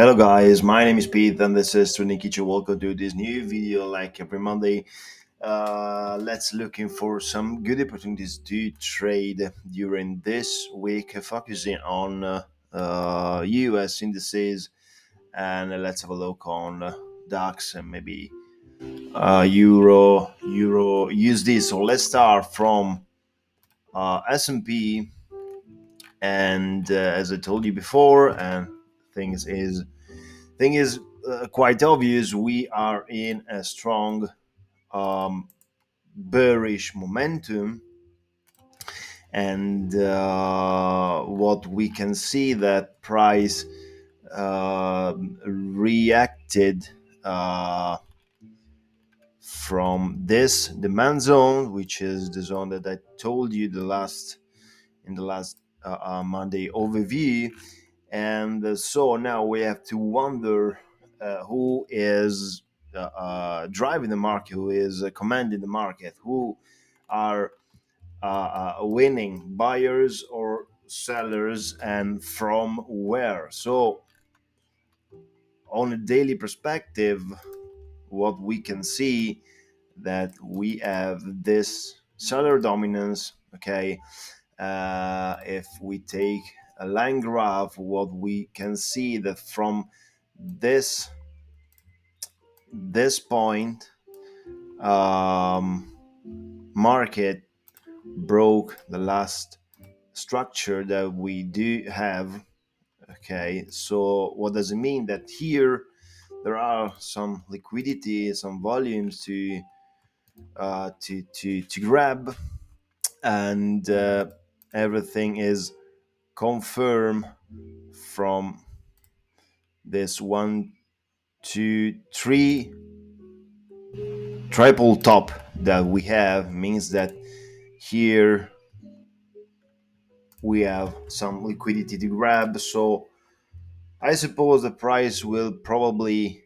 Hello guys, my name is Pete and this is Trinikichi. Welcome to this new video like every Monday. Let's looking for some good opportunities to trade during this week, focusing on US indices, and let's have a look on DAX and maybe Euro USD. So let's start from S&P, and as I told you before, and things is thing is quite obvious. We are in a strong um, bearish momentum, and what we can see that price reacted from this demand zone, which is the zone that I told you in the last Monday overview. And so now we have to wonder who is driving the market, who is commanding the market, who are winning, buyers or sellers, and from where. So on a daily perspective, what we can see that we have this seller dominance. Okay, if we take a line graph, what we can see that from this point, market broke the last structure that we do have. Okay, so what does it mean? That here there are some liquidity, some volumes to grab, and everything is confirmed from this 1, 2, 3 triple top that we have. Means that here we have some liquidity to grab. So I suppose the price will probably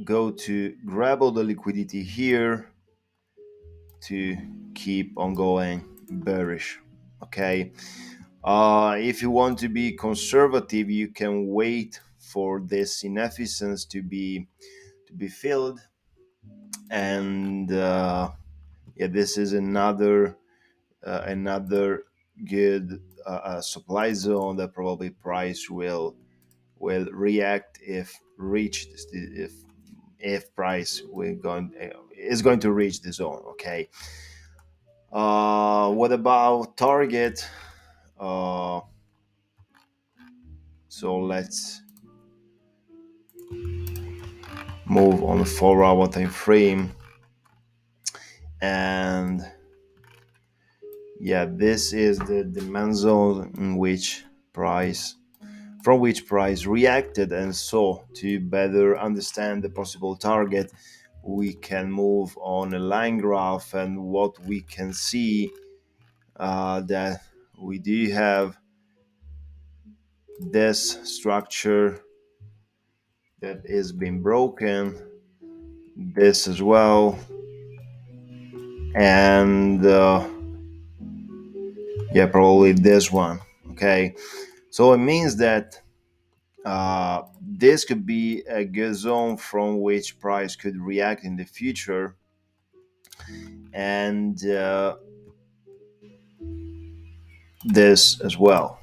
go to grab all the liquidity here to keep on going bearish. Okay, if you want to be conservative, you can wait for this inefficiency to be filled, and yeah, this is another good supply zone that probably price will react if reached, if price is going to reach the zone. Okay, what about target? uh, so let's move on the 4-hour time frame, and yeah, this is the demand zone in which price from which price reacted. And so to better understand the possible target, we can move on a line graph, and what we can see that we do have this structure that is being broken, this as well, and yeah, probably this one. Okay, so it means that this could be a good zone from which price could react in the future, and this as well.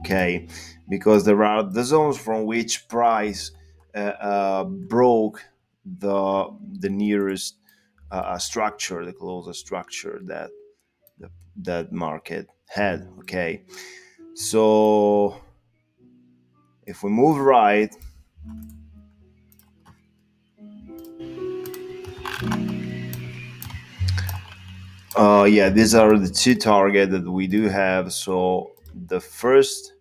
Okay, because there are the zones from which price broke the nearest structure, the closest structure that market had. Okay, so if we move right, yeah, these are the two targets that we do have. So the first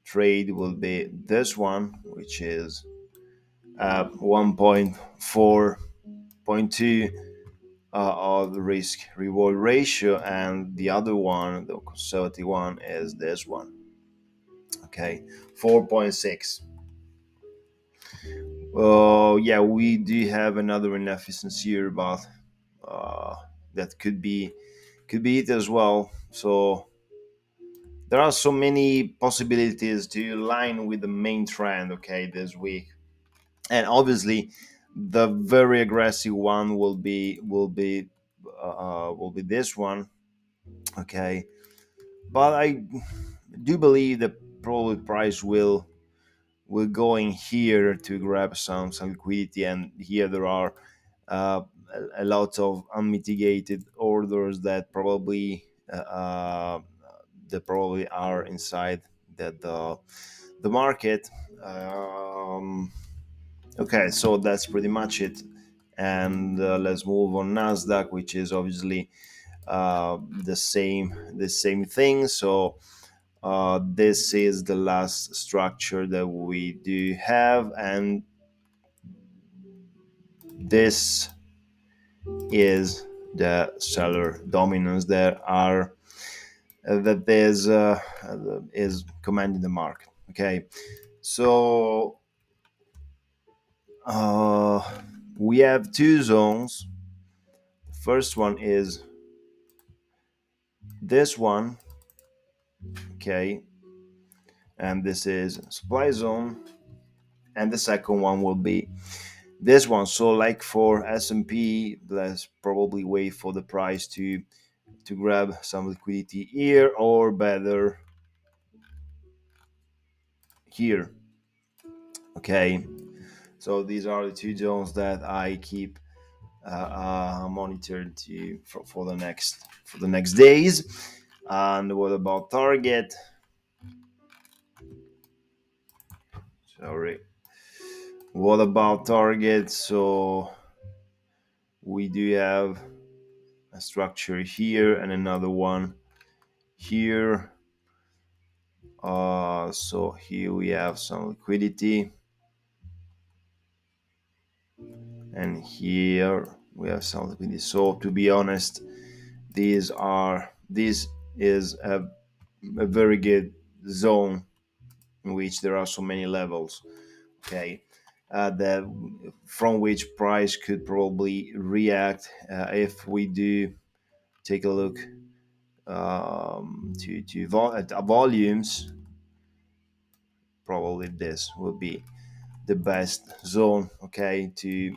trade will be this one, which is 1.4.2 of the risk reward ratio, and the other one, the conservative one, is this one. Okay, 4.6. Yeah, we do have another inefficiency here, but that could be it as well. So there are so many possibilities to align with the main trend, okay, this week. And obviously the very aggressive one will be this one, okay. But I do believe the probably price will go in here to grab some liquidity, and here there are a lot of unmitigated orders that probably are inside the market. um, okay, so that's pretty much it. And let's move on Nasdaq, which is obviously the same thing. So this is the last structure that we do have, and this is the seller dominance that is commanding the market. Okay, so uh, we have two zones. The first one is this one, okay, and this is supply zone, and the second one will be this one. So like for S&P, let's probably wait for the price to grab some liquidity here, or better here, okay. So these are the two zones that I keep monitored for the next days. And what about target? Sorry, what about target? So we do have a structure here and another one here. So here we have some liquidity, and here we have some liquidity. So to be honest, this is a very good zone in which there are so many levels, okay, that from which price could probably react if we do take a look at volumes. Probably this will be the best zone, okay, to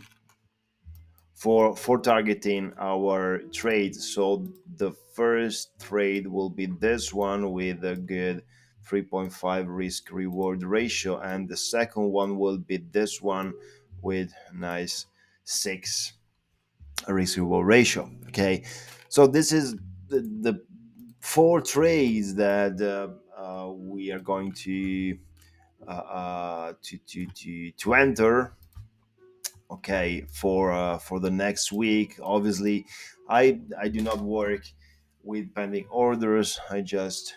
for targeting our trades. So the first trade will be this one with a good 3.5 risk reward ratio, and the second one will be this one with a nice 6 risk reward ratio, okay. So this is the four trades that we are going to enter, okay, for the next week. Obviously I do not work with pending orders. I just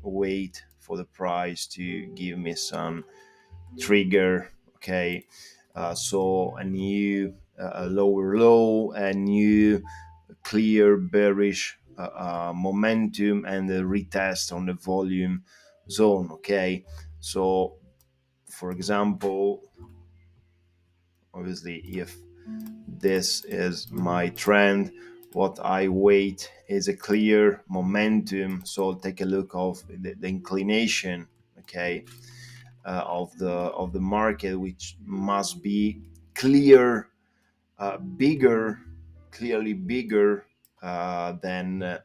wait for the price to give me some trigger, okay. So a new a lower low, a new clear bearish momentum, and a retest on the volume zone, okay. So for example, obviously if this is my trend, what I wait is a clear momentum. So take a look of the inclination, okay, of the market, which must be clear bigger clearly bigger than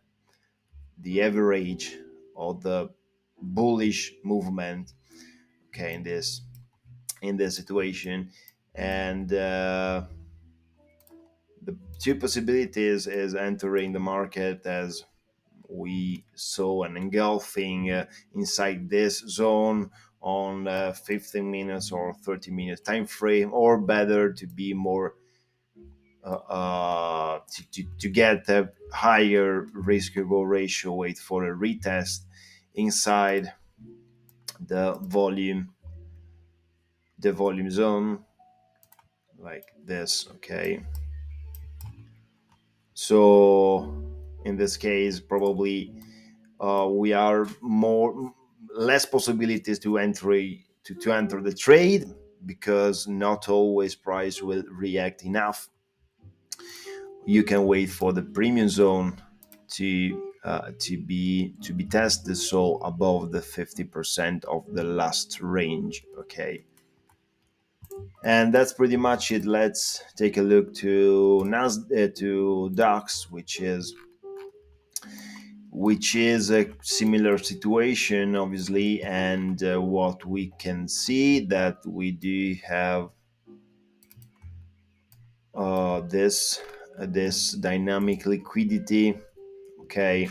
the average of the bullish movement, okay, in this situation. And the two possibilities is entering the market as we saw an engulfing inside this zone on 15 minutes or 30 minutes time frame, or better to be more to get a higher risk reward ratio, wait for a retest inside the volume zone like this, okay. So in this case probably we are more less possibilities to enter the trade, because not always price will react enough. You can wait for the premium zone to to be tested, so above the 50% of the last range. Okay, and that's pretty much it. Let's take a look to to DAX, which is a similar situation, obviously. And what we can see that we do have this dynamic liquidity, okay,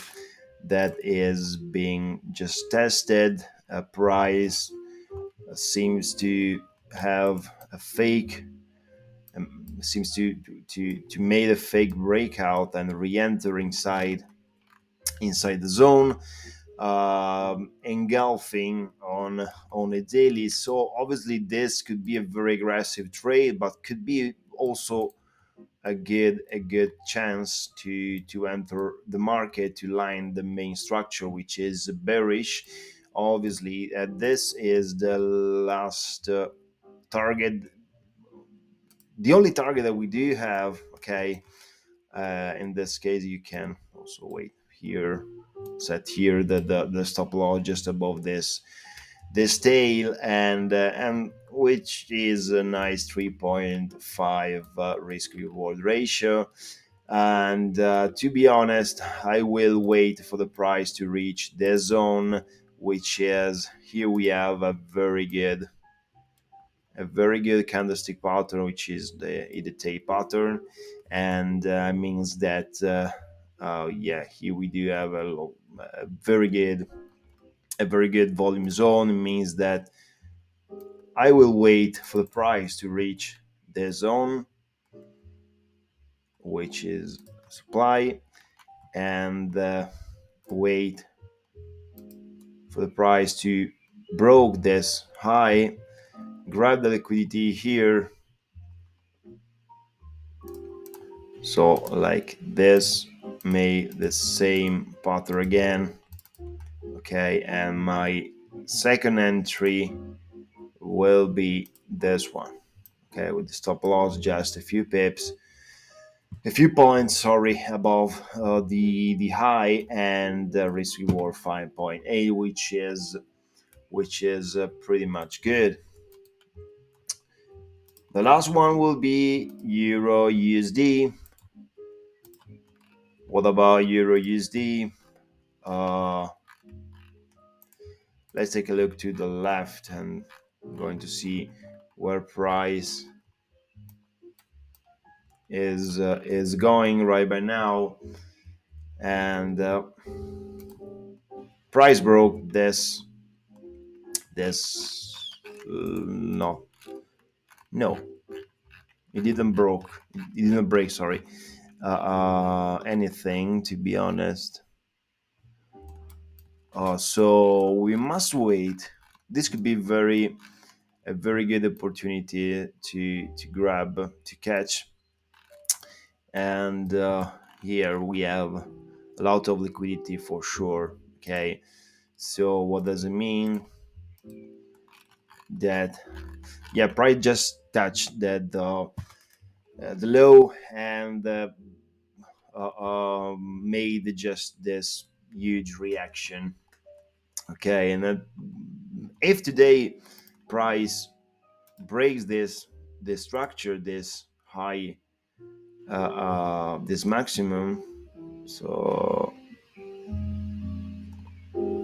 that is being just tested. A price seems to have a fake seems to made a fake breakout and re-enter inside the zone, engulfing on a daily. So obviously this could be a very aggressive trade, but could be also a good chance to enter the market to line the main structure, which is bearish. Obviously, this is the last target, the only target that we do have. Okay, in this case, you can also wait here, set here the stop loss just above this tail, and which is a nice 3.5 risk reward ratio. And to be honest, I will wait for the price to reach the zone, which is here. We have a very good candlestick pattern, which is the tape pattern, and means that yeah, here we do have a very good volume zone. It means that I will wait for the price to reach the zone, which is supply, and wait for the price to broke this high, grab the liquidity here. So like this, made the same pattern again. Okay, and my second entry will be this one. Okay, with the stop loss just a few points, sorry, above the high, and the risk reward 5.8, which is pretty much good. The last one will be Euro USD. What about Euro USD? Let's take a look to the left, and I'm going to see where price is going right by now. And price broke no, no, it didn't broke it didn't break, sorry, anything, to be honest. So we must wait. This could be a very good opportunity to grab, to catch. And here we have a lot of liquidity for sure. Okay, so what does it mean? That, yeah, price just touched the low, and made just this huge reaction. Okay, and if today price breaks this structure, this high, this maximum, so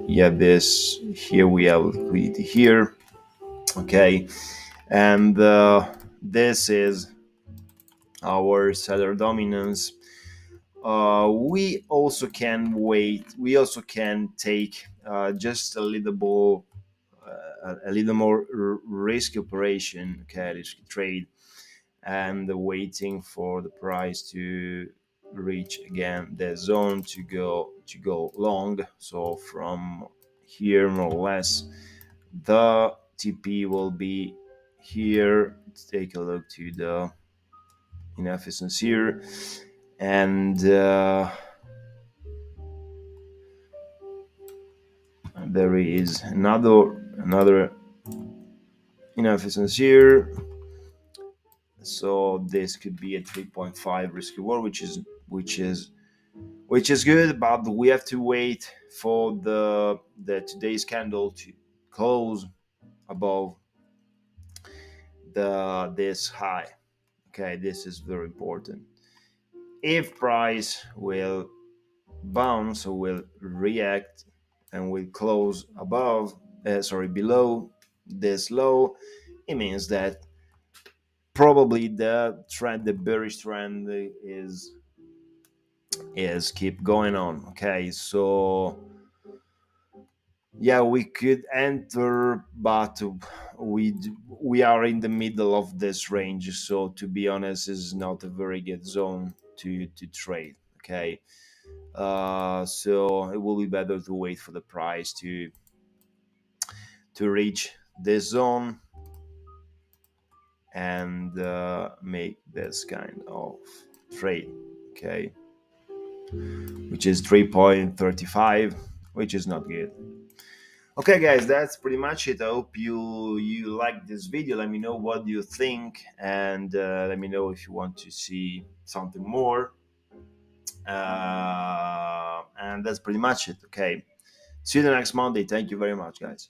yeah, this here we have liquidity here. Okay, and this is our seller dominance. We also can wait. We also can take just a little more risk operation, okay, risk trade, and waiting for the price to reach again the zone to go long. So from here, more or less, the TP will be here. Let's take a look to the inefficiency here, and there is another inefficiency here. So this could be a 3.5 risk reward, which is which is good, but we have to wait for the today's candle to close above the this high. Okay, this is very important. If price will bounce or will react and will close above, below this low, it means that probably the trend, the bearish trend, is keep going on. Okay, so yeah, we could enter, but we are in the middle of this range, so to be honest, is not a very good zone to trade. Okay, so it will be better to wait for the price to reach this zone and make this kind of trade. Okay, which is 3.35, which is not good. Okay, guys, that's pretty much it. I hope you like this video. Let me know what you think, and let me know if you want to see something more. And that's pretty much it. Okay, see you the next Monday. Thank you very much, guys.